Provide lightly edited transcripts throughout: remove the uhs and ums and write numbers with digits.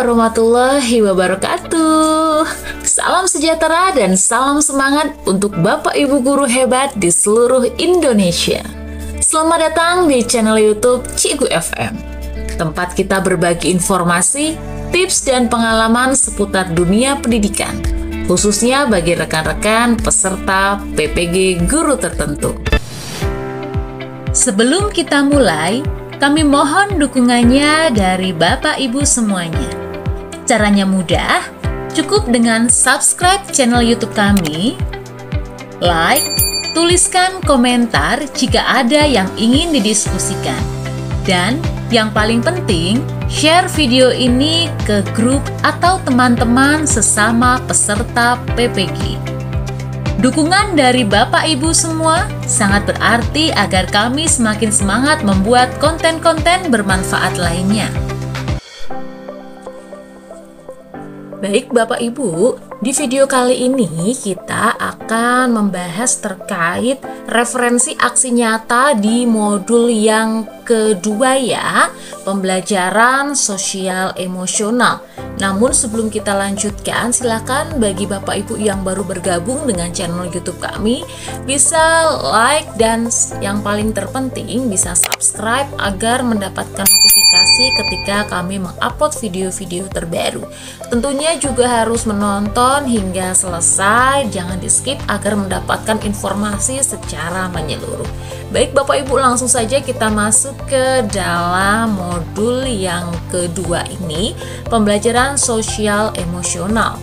warahmatullahi wabarakatuh. Salam sejahtera dan salam semangat untuk Bapak Ibu guru hebat di seluruh Indonesia. Selamat datang di channel YouTube Cikgu FM, tempat kita berbagi informasi, tips dan pengalaman seputar dunia pendidikan, khususnya bagi rekan-rekan peserta PPG guru tertentu. Sebelum kita mulai, kami mohon dukungannya dari Bapak Ibu semuanya. Caranya mudah, cukup dengan subscribe channel YouTube kami, like, tuliskan komentar jika ada yang ingin didiskusikan, dan yang paling penting, share video ini ke grup atau teman-teman sesama peserta PPG. Dukungan dari Bapak Ibu semua sangat berarti agar kami semakin semangat membuat konten-konten bermanfaat lainnya. Baik Bapak Ibu, di video kali ini kita akan membahas terkait referensi aksi nyata di modul yang kedua ya, pembelajaran sosial emosional. Namun sebelum kita lanjutkan, silakan bagi Bapak Ibu yang baru bergabung dengan channel YouTube kami bisa like dan yang paling terpenting bisa subscribe agar mendapatkan notifikasi ketika kami mengupload video-video terbaru. Tentunya juga harus menonton hingga selesai, jangan di-skip agar mendapatkan informasi secara menyeluruh. Baik Bapak Ibu, langsung saja kita masuk ke dalam modul yang kedua ini, pembelajaran sosial emosional.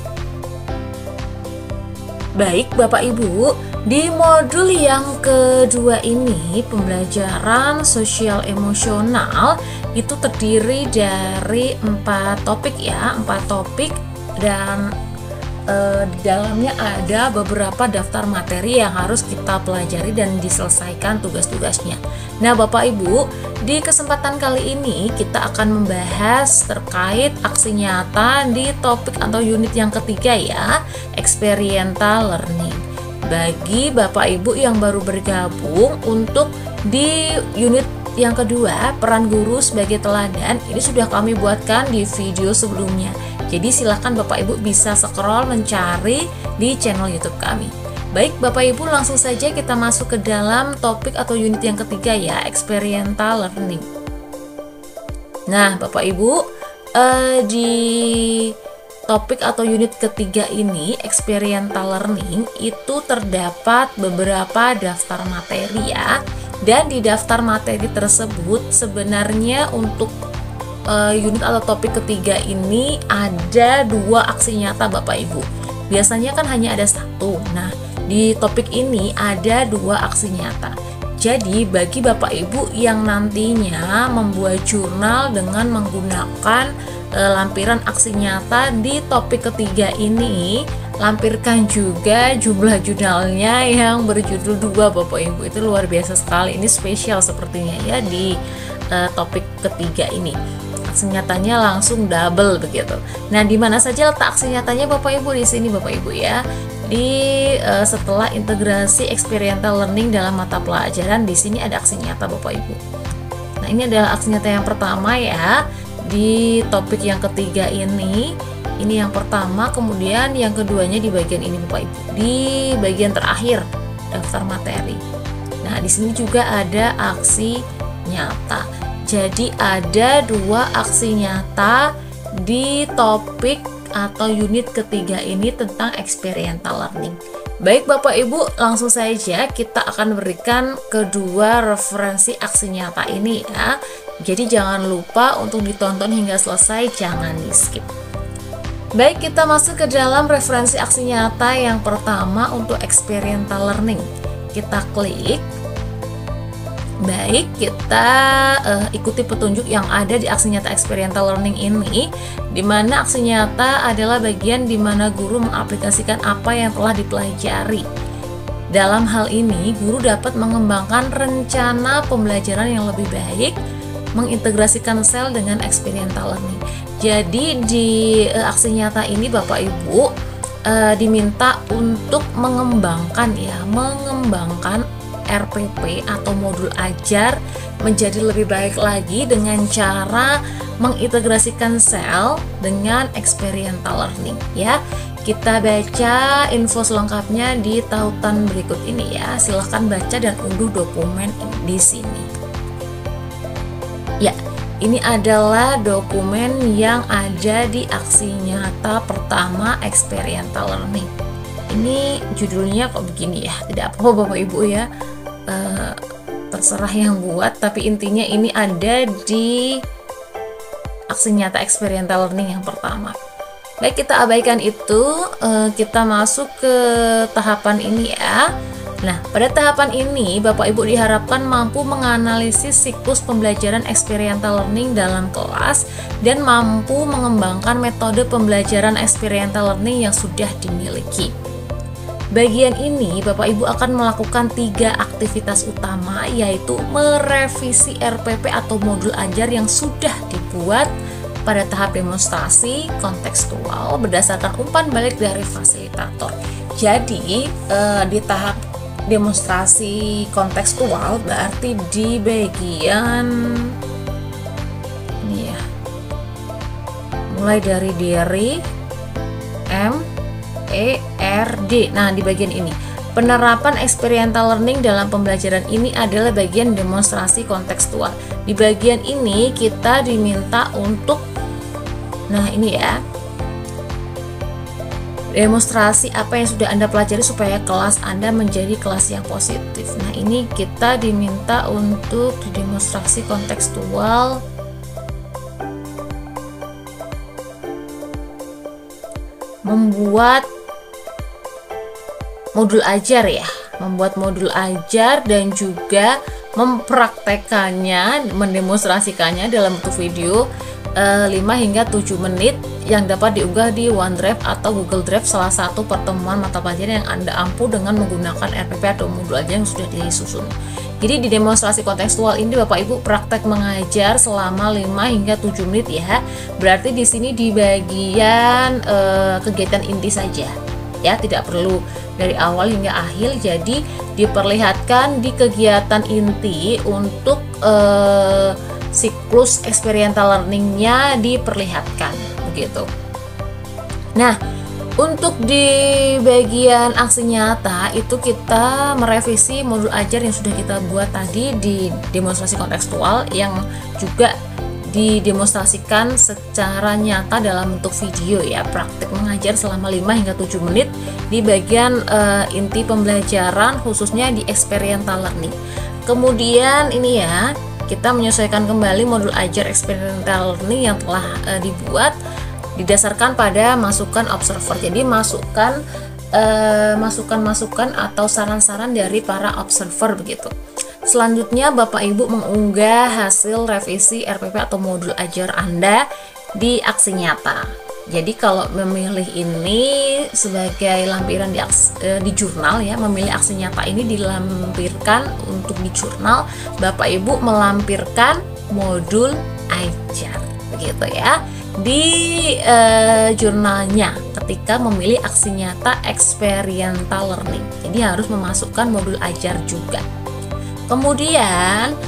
Baik Bapak Ibu, di modul yang kedua ini, pembelajaran sosial emosional itu terdiri dari 4 topik ya, 4 topik, dan di dalamnya ada beberapa daftar materi yang harus kita pelajari dan diselesaikan tugas-tugasnya. Nah Bapak Ibu, di kesempatan kali ini kita akan membahas terkait aksi nyata di topik atau unit yang ketiga ya, experiential learning. Bagi Bapak Ibu yang baru bergabung, untuk di unit yang kedua, peran guru sebagai teladan, ini sudah kami buatkan di video sebelumnya. Jadi silakan Bapak Ibu bisa scroll mencari di channel YouTube kami. Baik Bapak Ibu, langsung saja kita masuk ke dalam topik atau unit yang ketiga ya, experiential learning. Nah Bapak Ibu, di topik atau unit ketiga ini, experiential learning, itu terdapat beberapa daftar materi ya. Dan di daftar materi tersebut sebenarnya untuk unit atau topik ketiga ini ada 2 aksi nyata Bapak Ibu. Biasanya kan hanya ada 1. Nah, di topik ini ada 2 aksi nyata. Jadi bagi Bapak Ibu yang nantinya membuat jurnal dengan menggunakan lampiran aksi nyata di topik ketiga ini, lampirkan juga jumlah jurnalnya yang berjudul 2 Bapak Ibu. Itu luar biasa sekali, ini spesial sepertinya ya di topik ketiga ini. Aksi nyatanya langsung double begitu. Nah, di mana saja letak aksi nyatanya Bapak Ibu? Di sini Bapak Ibu ya. Di setelah integrasi experiential learning dalam mata pelajaran, di sini ada aksi nyata Bapak Ibu. Nah, ini adalah aksi nyata yang pertama ya. Di topik yang ketiga ini yang pertama, kemudian yang keduanya di bagian ini Bapak Ibu. Di bagian terakhir daftar materi. Nah, di sini juga ada aksi nyata. Jadi ada 2 aksi nyata di topik atau unit ketiga ini tentang experiential learning. Baik Bapak Ibu, langsung saja kita akan berikan kedua referensi aksi nyata ini ya. Jadi jangan lupa untuk ditonton hingga selesai, jangan di skip. Baik, kita masuk ke dalam referensi aksi nyata yang pertama untuk experiential learning. Kita klik. Baik, kita ikuti petunjuk yang ada di aksi nyata experiential learning ini, di mana aksi nyata adalah bagian di mana guru mengaplikasikan apa yang telah dipelajari. Dalam hal ini, guru dapat mengembangkan rencana pembelajaran yang lebih baik, mengintegrasikan sel dengan experiential learning. Jadi di aksi nyata ini Bapak Ibu diminta untuk mengembangkan RPP atau modul ajar menjadi lebih baik lagi dengan cara mengintegrasikan sel dengan experiential learning ya. Kita baca info selengkapnya di tautan berikut ini ya. Silahkan baca dan unduh dokumen di sini. Ya, ini adalah dokumen yang ada di aksi nyata pertama experiential learning. Ini judulnya kok begini ya, tidak apa-apa Bapak Ibu ya, terserah yang buat, tapi intinya ini ada di aksi nyata experiential learning yang pertama. Baik, kita abaikan itu, kita masuk ke tahapan ini ya. Nah, pada tahapan ini Bapak Ibu diharapkan mampu menganalisis siklus pembelajaran experiential learning dalam kelas dan mampu mengembangkan metode pembelajaran experiential learning yang sudah dimiliki. Bagian ini Bapak Ibu akan melakukan 3 aktivitas utama, yaitu merevisi RPP atau modul ajar yang sudah dibuat pada tahap demonstrasi kontekstual berdasarkan umpan balik dari fasilitator. Jadi di tahap demonstrasi kontekstual berarti di bagian ini ya, mulai dari diri M E R D. Nah, di bagian ini penerapan experiential learning dalam pembelajaran ini adalah bagian demonstrasi kontekstual. Di bagian ini kita diminta untuk, nah ini ya, demonstrasi apa yang sudah Anda pelajari supaya kelas Anda menjadi kelas yang positif. Nah, ini kita diminta untuk di demonstrasi kontekstual membuat modul ajar ya, membuat modul ajar dan juga mempraktekannya, mendemonstrasikannya dalam bentuk video 5 hingga 7 menit yang dapat diunggah di OneDrive atau Google Drive, salah satu pertemuan mata pelajaran yang Anda ampu dengan menggunakan RPP atau modul ajar yang sudah disusun. Jadi di demonstrasi kontekstual ini Bapak Ibu praktek mengajar selama 5 hingga 7 menit ya. Berarti di sini di bagian kegiatan inti saja. Ya, tidak perlu dari awal hingga akhir. Jadi diperlihatkan di kegiatan inti untuk siklus experiential learningnya diperlihatkan begitu. Nah, untuk di bagian aksi nyata itu kita merevisi modul ajar yang sudah kita buat tadi di demonstrasi kontekstual yang juga didemonstrasikan secara nyata dalam bentuk video ya, praktik mengajar selama 5 hingga 7 menit di bagian inti pembelajaran khususnya di experiential learning. Kemudian ini ya, kita menyesuaikan kembali modul ajar experiential learning yang telah dibuat didasarkan pada masukan observer. Jadi masukan-masukan atau saran-saran dari para observer begitu. Selanjutnya Bapak Ibu mengunggah hasil revisi RPP atau modul ajar Anda di aksi nyata. Jadi kalau memilih ini sebagai lampiran di jurnal ya, memilih aksi nyata ini dilampirkan untuk di jurnal, Bapak Ibu melampirkan modul ajar begitu ya di jurnalnya ketika memilih aksi nyata experiential learning. Jadi harus memasukkan modul ajar juga. Kemudian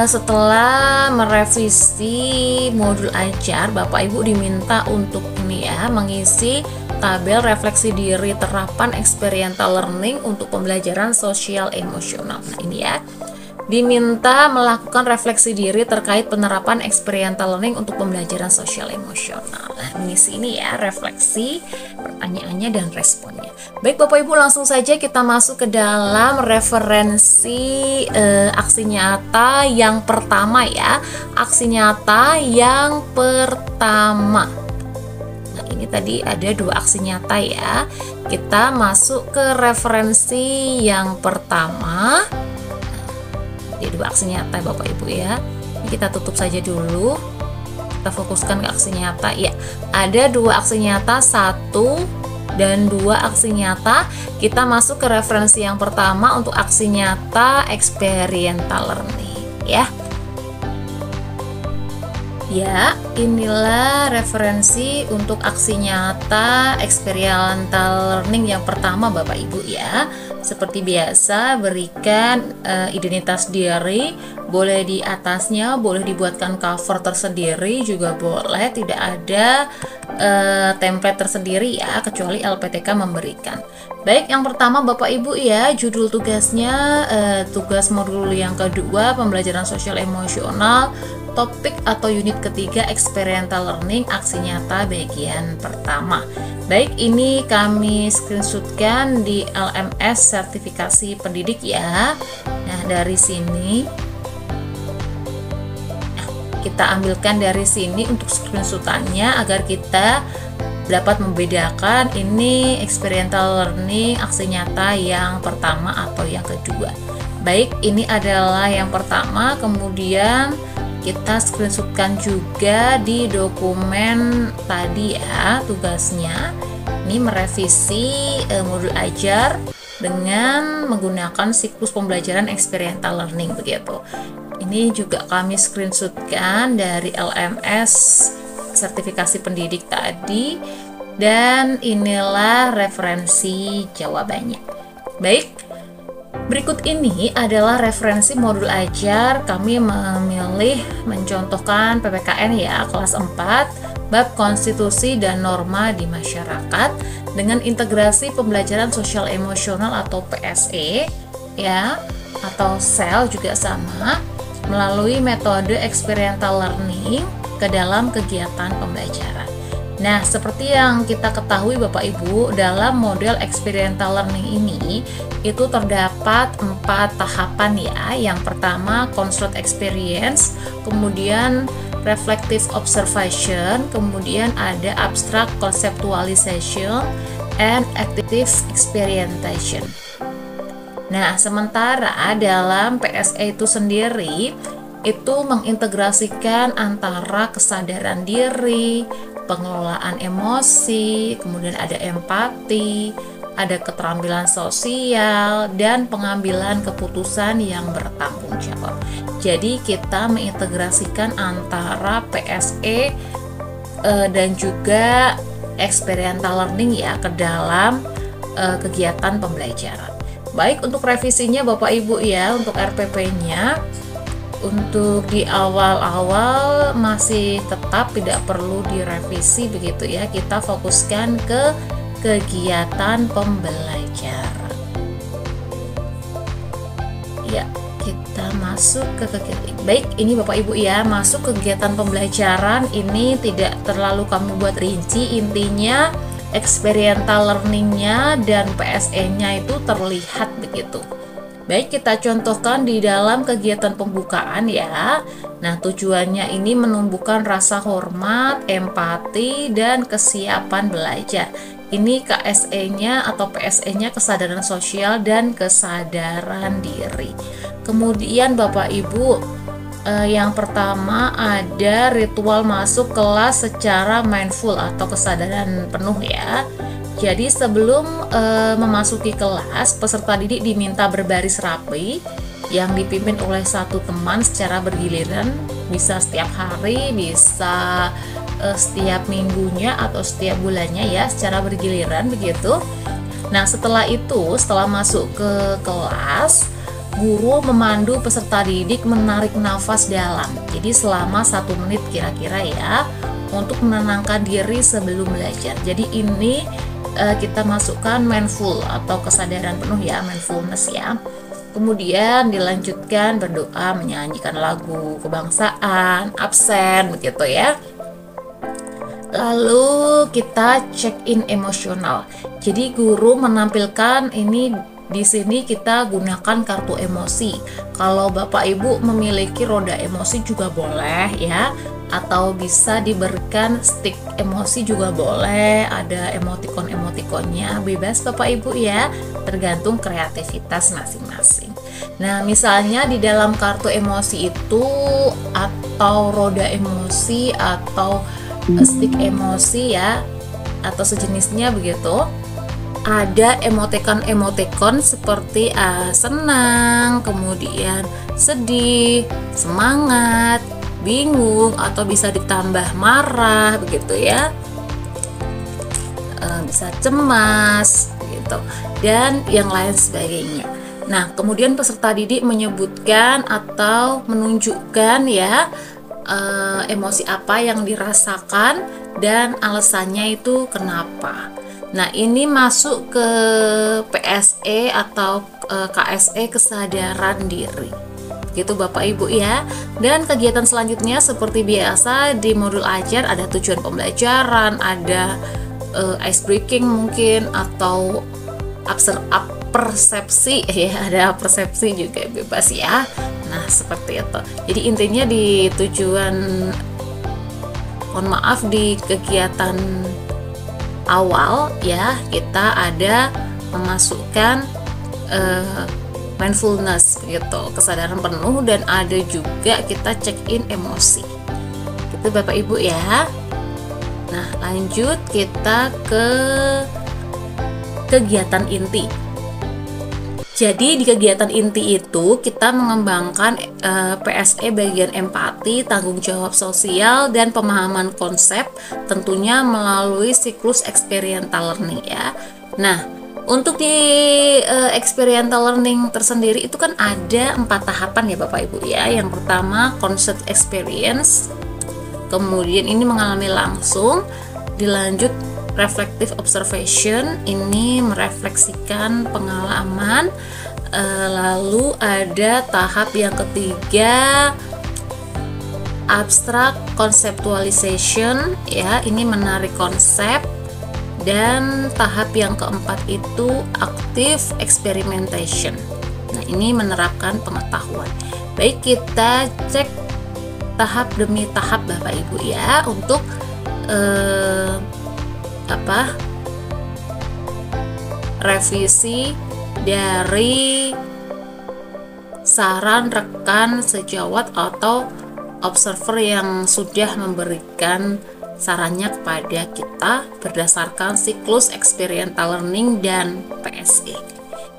setelah merevisi modul ajar, Bapak Ibu diminta untuk ini ya, mengisi tabel refleksi diri terapan experiential learning untuk pembelajaran sosial emosional. Nah, ini ya, diminta melakukan refleksi diri terkait penerapan experiential learning untuk pembelajaran sosial emosional. Nah, mengisi ini ya, refleksi, pertanyaannya dan responnya. Baik Bapak Ibu, langsung saja kita masuk ke dalam referensi aksi nyata yang pertama ya. Aksi nyata yang pertama. Nah, ini tadi ada 2 aksi nyata ya. Kita masuk ke referensi yang pertama. Di 2 aksi nyata Bapak Ibu ya. Ini kita tutup saja dulu. Kita fokuskan ke aksi nyata ya. Ada 2 aksi nyata, 1 dan 2 aksi nyata. Kita masuk ke referensi yang pertama untuk aksi nyata experiential learning ya. Ya, inilah referensi untuk aksi nyata experiential learning yang pertama Bapak Ibu ya. Seperti biasa, berikan identitas diri, boleh di atasnya, boleh dibuatkan cover tersendiri juga boleh, tidak ada template tersendiri ya, kecuali LPTK memberikan. Baik, yang pertama Bapak Ibu ya, judul tugasnya tugas modul yang kedua, pembelajaran sosial emosional, topik atau unit ketiga, experiential learning, aksi nyata bagian pertama. Baik, ini kami screenshotkan di LMS sertifikasi pendidik ya. Nah, dari sini kita ambilkan dari sini untuk screenshotannya agar kita dapat membedakan ini experiential learning aksi nyata yang pertama atau yang kedua. Baik, ini adalah yang pertama, kemudian kita screenshotkan juga di dokumen tadi ya tugasnya. Ini merevisi modul ajar dengan menggunakan siklus pembelajaran experiential learning begitu. Ini juga kami screenshotkan dari LMS sertifikasi pendidik tadi, dan inilah referensi jawabannya. Baik, berikut ini adalah referensi modul ajar. Kami memilih mencontohkan PPKN ya, kelas 4, bab konstitusi dan norma di masyarakat dengan integrasi pembelajaran sosial emosional atau PSE ya, atau SEL juga sama, melalui metode experiential learning ke dalam kegiatan pembelajaran. Nah, seperti yang kita ketahui Bapak Ibu, dalam model experiential learning ini itu terdapat 4 tahapan ya. Yang pertama construct experience, kemudian reflective observation, kemudian ada abstract conceptualization, and active experimentation. Nah, sementara dalam PSE itu sendiri itu mengintegrasikan antara kesadaran diri, pengelolaan emosi, kemudian ada empati, ada keterampilan sosial, dan pengambilan keputusan yang bertanggung jawab. Jadi kita mengintegrasikan antara PSE dan juga experiential learning ya ke dalam kegiatan pembelajaran. Baik, untuk revisinya Bapak Ibu ya, untuk RPP-nya untuk di awal-awal masih tetap tidak perlu direvisi begitu ya. Kita fokuskan ke kegiatan pembelajaran. Ya, kita masuk ke kegiatan. Baik, ini Bapak Ibu ya, masuk kegiatan pembelajaran ini tidak terlalu kami buat rinci, intinya experiential learning-nya dan PSE-nya itu terlihat begitu. Baik, kita contohkan di dalam kegiatan pembukaan ya. Nah, tujuannya ini menumbuhkan rasa hormat, empati, dan kesiapan belajar. Ini KSE-nya atau PSE-nya kesadaran sosial dan kesadaran diri. Kemudian Bapak Ibu, yang pertama ada ritual masuk kelas secara mindful atau kesadaran penuh ya. Jadi sebelum memasuki kelas, peserta didik diminta berbaris rapi yang dipimpin oleh satu teman secara bergiliran, bisa setiap hari, bisa setiap minggunya atau setiap bulannya ya, secara bergiliran begitu. Nah, setelah itu, setelah masuk ke kelas, guru memandu peserta didik menarik nafas dalam. Jadi selama 1 menit kira-kira ya, untuk menenangkan diri sebelum belajar. Jadi ini kita masukkan mindful atau kesadaran penuh ya, mindfulness ya. Kemudian dilanjutkan berdoa, menyanyikan lagu kebangsaan, absen begitu ya. Lalu kita check in emosional. Jadi guru menampilkan ini, di sini kita gunakan kartu emosi. Kalau Bapak Ibu memiliki roda emosi juga boleh ya, atau bisa diberikan stick emosi juga boleh, ada emoticon-emoticonnya, bebas Bapak Ibu ya, tergantung kreativitas masing-masing. Nah, misalnya di dalam kartu emosi itu atau roda emosi atau stick emosi ya, atau sejenisnya begitu, ada emoticon-emoticon seperti senang, kemudian sedih, semangat, bingung, atau bisa ditambah marah begitu ya. bisa cemas gitu, dan yang lain sebagainya. Nah, kemudian peserta didik menyebutkan atau menunjukkan ya emosi apa yang dirasakan dan alasannya itu kenapa. Nah, ini masuk ke PSE atau KSE, kesadaran diri. Gitu Bapak Ibu ya. Dan kegiatan selanjutnya seperti biasa di modul ajar ada tujuan pembelajaran, ada ice breaking mungkin, atau persepsi ya, ada persepsi juga bebas ya. Nah, seperti itu. Jadi intinya di di kegiatan awal ya, kita ada memasukkan mindfulness gitu, kesadaran penuh, dan ada juga kita check in emosi. Gitu Bapak Ibu ya. Nah, lanjut kita ke kegiatan inti. Jadi di kegiatan inti itu kita mengembangkan PSE bagian empati, tanggung jawab sosial, dan pemahaman konsep, tentunya melalui siklus experiential learning ya. Nah, untuk di experiential learning tersendiri itu kan ada 4 tahapan ya Bapak Ibu ya. Yang pertama concept experience, kemudian ini mengalami langsung, dilanjut reflective observation, ini merefleksikan pengalaman, lalu ada tahap yang ketiga abstract conceptualization ya, ini menarik konsep, dan tahap yang keempat itu active experimentation. Nah, ini menerapkan pengetahuan. Baik, kita cek tahap demi tahap Bapak Ibu ya untuk revisi dari saran rekan sejawat atau observer yang sudah memberikan sarannya kepada kita berdasarkan siklus experiential learning dan PSE.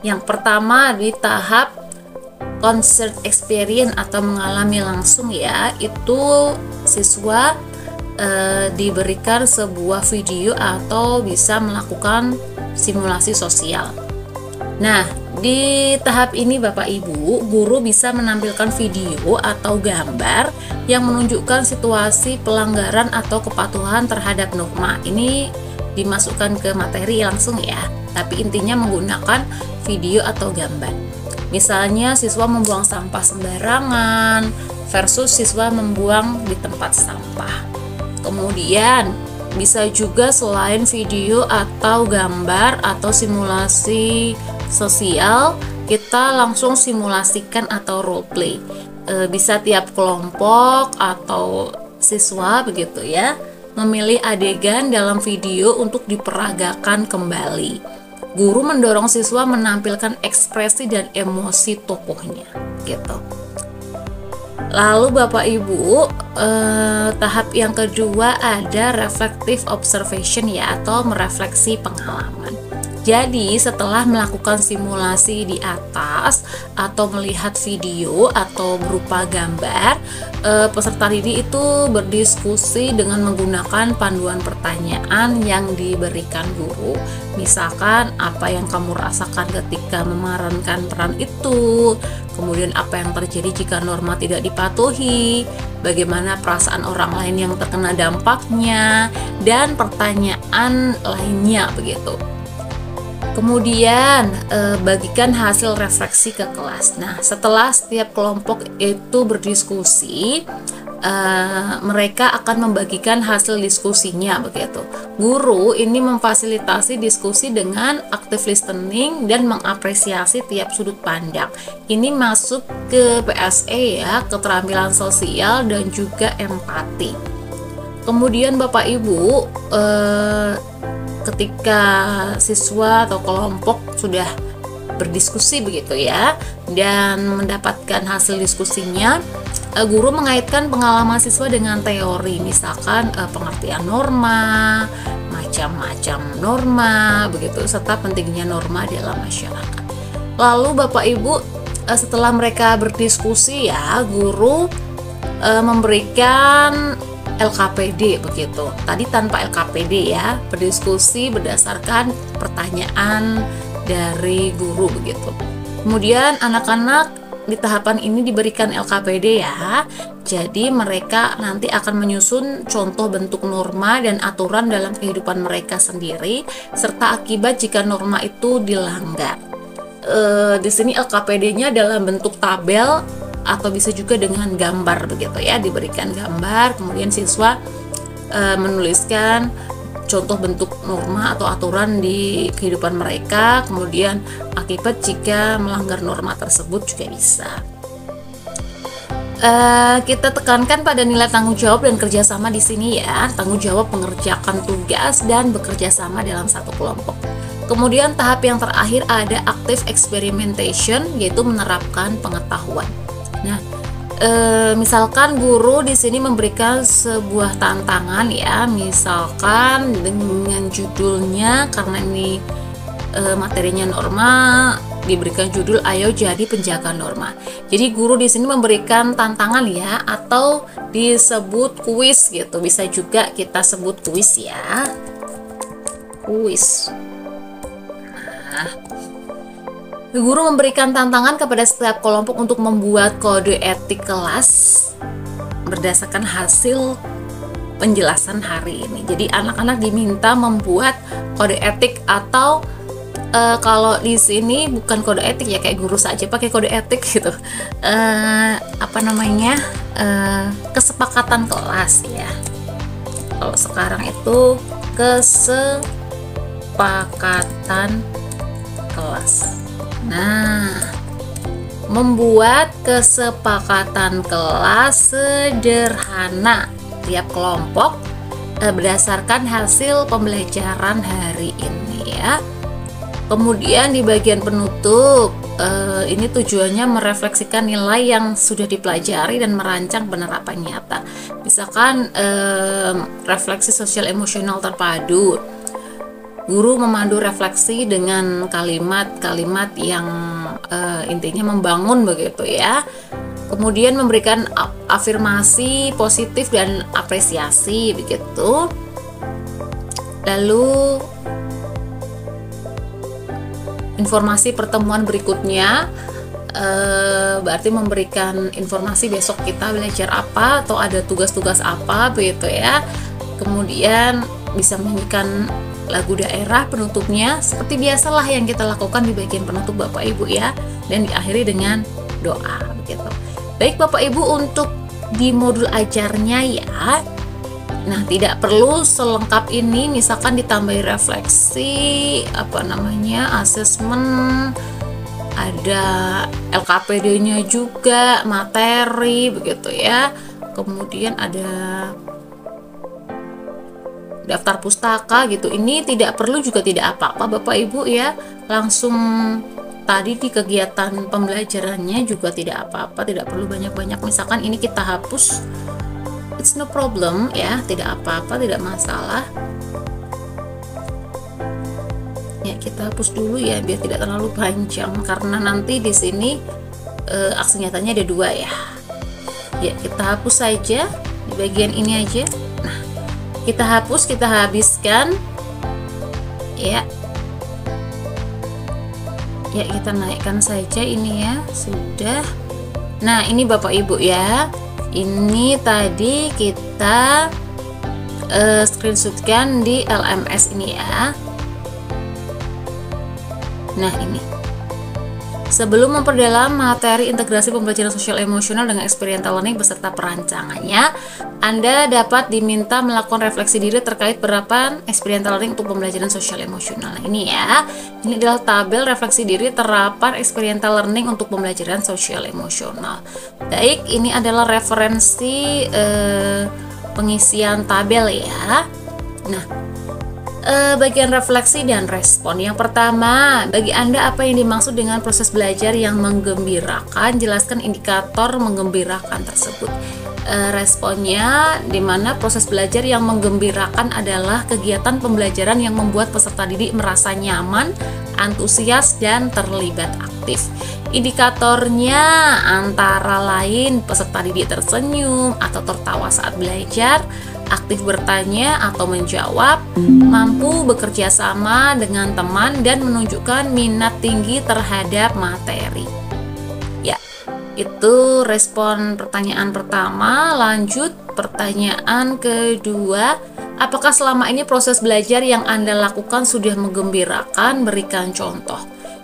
Yang pertama di tahap concert experience atau mengalami langsung ya, itu siswa diberikan sebuah video atau bisa melakukan simulasi sosial. Nah, di tahap ini Bapak Ibu, guru bisa menampilkan video atau gambar yang menunjukkan situasi pelanggaran atau kepatuhan terhadap norma. Ini dimasukkan ke materi langsung ya, tapi intinya menggunakan video atau gambar. Misalnya siswa membuang sampah sembarangan versus siswa membuang di tempat sampah. Kemudian bisa juga selain video atau gambar atau simulasi sosial, kita langsung simulasikan atau role play. Bisa tiap kelompok atau siswa begitu ya, memilih adegan dalam video untuk diperagakan kembali. Guru mendorong siswa menampilkan ekspresi dan emosi tokohnya gitu. Lalu Bapak Ibu, tahap yang kedua ada reflective observation ya, atau merefleksi pengalaman. Jadi setelah melakukan simulasi di atas atau melihat video atau berupa gambar, peserta didik itu berdiskusi dengan menggunakan panduan pertanyaan yang diberikan guru. Misalkan apa yang kamu rasakan ketika memerankan peran itu, kemudian apa yang terjadi jika norma tidak dipatuhi, bagaimana perasaan orang lain yang terkena dampaknya, dan pertanyaan lainnya begitu. Kemudian bagikan hasil refleksi ke kelas. Nah, setelah setiap kelompok itu berdiskusi, mereka akan membagikan hasil diskusinya begitu. Guru ini memfasilitasi diskusi dengan active listening dan mengapresiasi tiap sudut pandang. Ini masuk ke PSE ya, keterampilan sosial dan juga empati. Kemudian Bapak Ibu, ketika siswa atau kelompok sudah berdiskusi begitu ya dan mendapatkan hasil diskusinya, guru mengaitkan pengalaman siswa dengan teori, misalkan pengertian norma, macam-macam norma begitu, serta pentingnya norma dalam masyarakat. Lalu Bapak Ibu, setelah mereka berdiskusi ya, guru memberikan LKPD begitu. Tadi tanpa LKPD ya, berdiskusi berdasarkan pertanyaan dari guru begitu. Kemudian anak-anak di tahapan ini diberikan LKPD ya. Jadi mereka nanti akan menyusun contoh bentuk norma dan aturan dalam kehidupan mereka sendiri serta akibat jika norma itu dilanggar. Di sini LKPD-nya dalam bentuk tabel atau bisa juga dengan gambar begitu ya, diberikan gambar, kemudian siswa menuliskan contoh bentuk norma atau aturan di kehidupan mereka, kemudian akibat jika melanggar norma tersebut juga bisa. Kita tekankan pada nilai tanggung jawab dan kerjasama di sini ya, tanggung jawab mengerjakan tugas dan bekerja sama dalam satu kelompok. Kemudian tahap yang terakhir ada active experimentation, yaitu menerapkan pengetahuan. Nah, misalkan guru di sini memberikan sebuah tantangan ya, misalkan dengan judulnya, karena ini materinya norma, diberikan judul ayo jadi penjaga norma. Jadi guru di sini memberikan tantangan ya, atau disebut kuis gitu, bisa juga kita sebut kuis ya, kuis. Nah, guru memberikan tantangan kepada setiap kelompok untuk membuat kode etik kelas berdasarkan hasil penjelasan hari ini. Jadi anak-anak diminta membuat kode etik atau kalau di sini bukan kode etik ya, kayak guru saja pakai kode etik gitu. Kesepakatan kelas ya. Kalau sekarang itu kesepakatan kelas. Nah, membuat kesepakatan kelas sederhana tiap kelompok berdasarkan hasil pembelajaran hari ini ya. Kemudian di bagian penutup, ini tujuannya merefleksikan nilai yang sudah dipelajari dan merancang penerapan nyata. Misalkan refleksi sosial emosional terpadu. Guru memandu refleksi dengan kalimat-kalimat yang intinya membangun begitu ya. Kemudian memberikan afirmasi positif dan apresiasi begitu. Lalu informasi pertemuan berikutnya, berarti memberikan informasi besok kita belajar apa atau ada tugas-tugas apa begitu ya. Kemudian bisa menyanyikan lagu daerah penutupnya seperti biasalah yang kita lakukan di bagian penutup Bapak Ibu ya, dan diakhiri dengan doa begitu. Baik Bapak Ibu, untuk di modul ajarnya ya, nah tidak perlu selengkap ini, misalkan ditambahi refleksi, asesmen, ada LKPD-nya juga, materi begitu ya. Kemudian ada daftar pustaka gitu. Ini tidak perlu juga tidak apa-apa Bapak Ibu ya. Langsung tadi di kegiatan pembelajarannya juga tidak apa-apa, tidak perlu banyak-banyak. Misalkan ini kita hapus, it's no problem ya, tidak apa-apa, tidak masalah. Ya, kita hapus dulu ya biar tidak terlalu panjang, karena nanti di sini aksi nyatanya ada 2 ya. Ya, kita hapus saja di bagian ini aja. Nah, kita hapus, kita habiskan ya. Ya, kita naikkan saja ini ya, sudah. Nah, ini Bapak Ibu ya, ini tadi kita screenshotkan di LMS ini ya. Nah, ini sebelum memperdalam materi integrasi pembelajaran sosial emosional dengan experiential learning beserta perancangannya, Anda dapat diminta melakukan refleksi diri terkait penerapan experiential learning untuk pembelajaran sosial emosional. Nah, ini ya, ini adalah tabel refleksi diri terapan experiential learning untuk pembelajaran sosial emosional. Baik, ini adalah referensi pengisian tabel ya. Nah, bagian refleksi dan respon. Yang pertama, bagi Anda apa yang dimaksud dengan proses belajar yang menggembirakan? Jelaskan indikator menggembirakan tersebut. Responnya, di mana proses belajar yang menggembirakan adalah kegiatan pembelajaran yang membuat peserta didik merasa nyaman, antusias, dan terlibat aktif. Indikatornya antara lain peserta didik tersenyum atau tertawa saat belajar, aktif bertanya atau menjawab, mampu bekerja sama dengan teman, dan menunjukkan minat tinggi terhadap materi. Ya, itu respon pertanyaan pertama. Lanjut pertanyaan kedua, apakah selama ini proses belajar yang Anda lakukan sudah menggembirakan? Berikan contoh.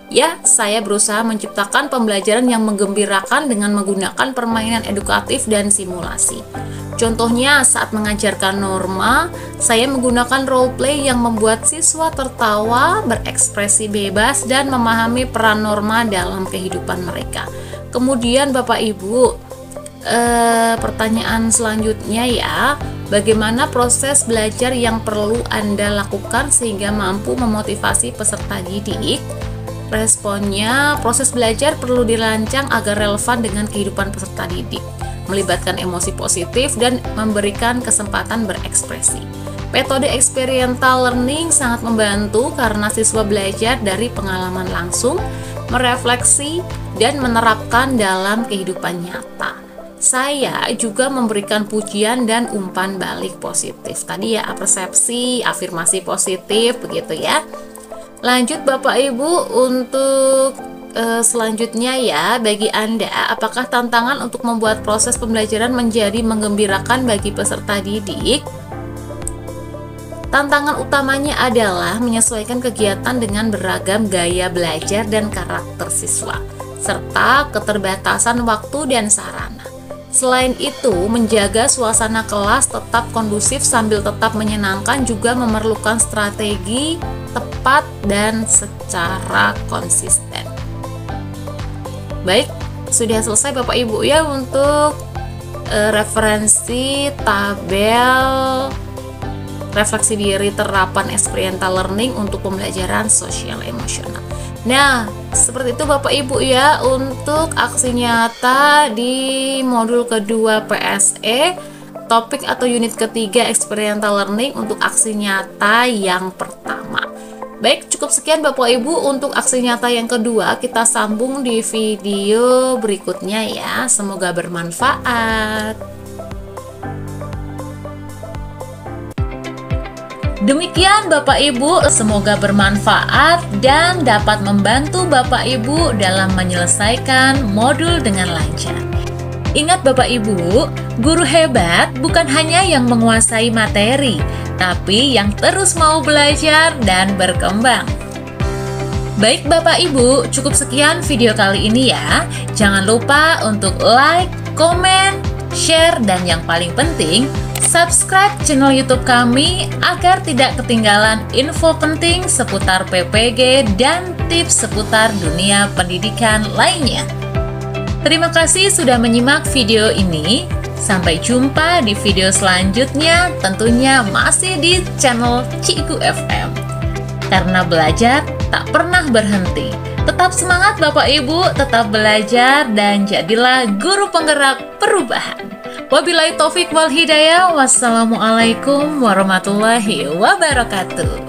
Ya, saya berusaha menciptakan pembelajaran yang menggembirakan dengan menggunakan permainan edukatif dan simulasi. Contohnya, saat mengajarkan norma, saya menggunakan role play yang membuat siswa tertawa, berekspresi bebas, dan memahami peran norma dalam kehidupan mereka. Kemudian Bapak Ibu, pertanyaan selanjutnya ya, bagaimana proses belajar yang perlu Anda lakukan sehingga mampu memotivasi peserta didik? Responnya, proses belajar perlu dirancang agar relevan dengan kehidupan peserta didik, melibatkan emosi positif, dan memberikan kesempatan berekspresi. Metode experiential learning sangat membantu karena siswa belajar dari pengalaman langsung, merefleksi, dan menerapkan dalam kehidupan nyata. Saya juga memberikan pujian dan umpan balik positif. Tadi ya, persepsi, afirmasi positif, begitu ya. Lanjut Bapak Ibu, untuk selanjutnya ya, bagi Anda, apakah tantangan untuk membuat proses pembelajaran menjadi menggembirakan bagi peserta didik? Tantangan utamanya adalah menyesuaikan kegiatan dengan beragam gaya belajar dan karakter siswa, serta keterbatasan waktu dan sarana. Selain itu, menjaga suasana kelas tetap kondusif sambil tetap menyenangkan juga memerlukan strategi tepat dan secara konsisten. Baik, sudah selesai Bapak Ibu ya untuk referensi tabel refleksi diri terapan experiential learning untuk pembelajaran sosial emosional. Nah, seperti itu Bapak Ibu ya untuk aksi nyata di modul kedua PSE, topik atau unit ketiga experiential learning untuk aksi nyata yang pertama. Baik, cukup sekian Bapak Ibu untuk aksi nyata yang kedua. Kita sambung di video berikutnya ya. Semoga bermanfaat. Demikian Bapak Ibu, semoga bermanfaat dan dapat membantu Bapak Ibu dalam menyelesaikan modul dengan lancar. Ingat Bapak Ibu, guru hebat bukan hanya yang menguasai materi, tapi yang terus mau belajar dan berkembang. Baik Bapak Ibu, cukup sekian video kali ini ya. Jangan lupa untuk like, komen, share, dan yang paling penting, subscribe channel YouTube kami agar tidak ketinggalan info penting seputar PPG dan tips seputar dunia pendidikan lainnya. Terima kasih sudah menyimak video ini. Sampai jumpa di video selanjutnya, tentunya masih di channel Cikgu FM. Karena belajar tak pernah berhenti. Tetap semangat Bapak Ibu, tetap belajar dan jadilah guru penggerak perubahan. Wabillahi taufik wal hidayah. Wassalamualaikum warahmatullahi wabarakatuh.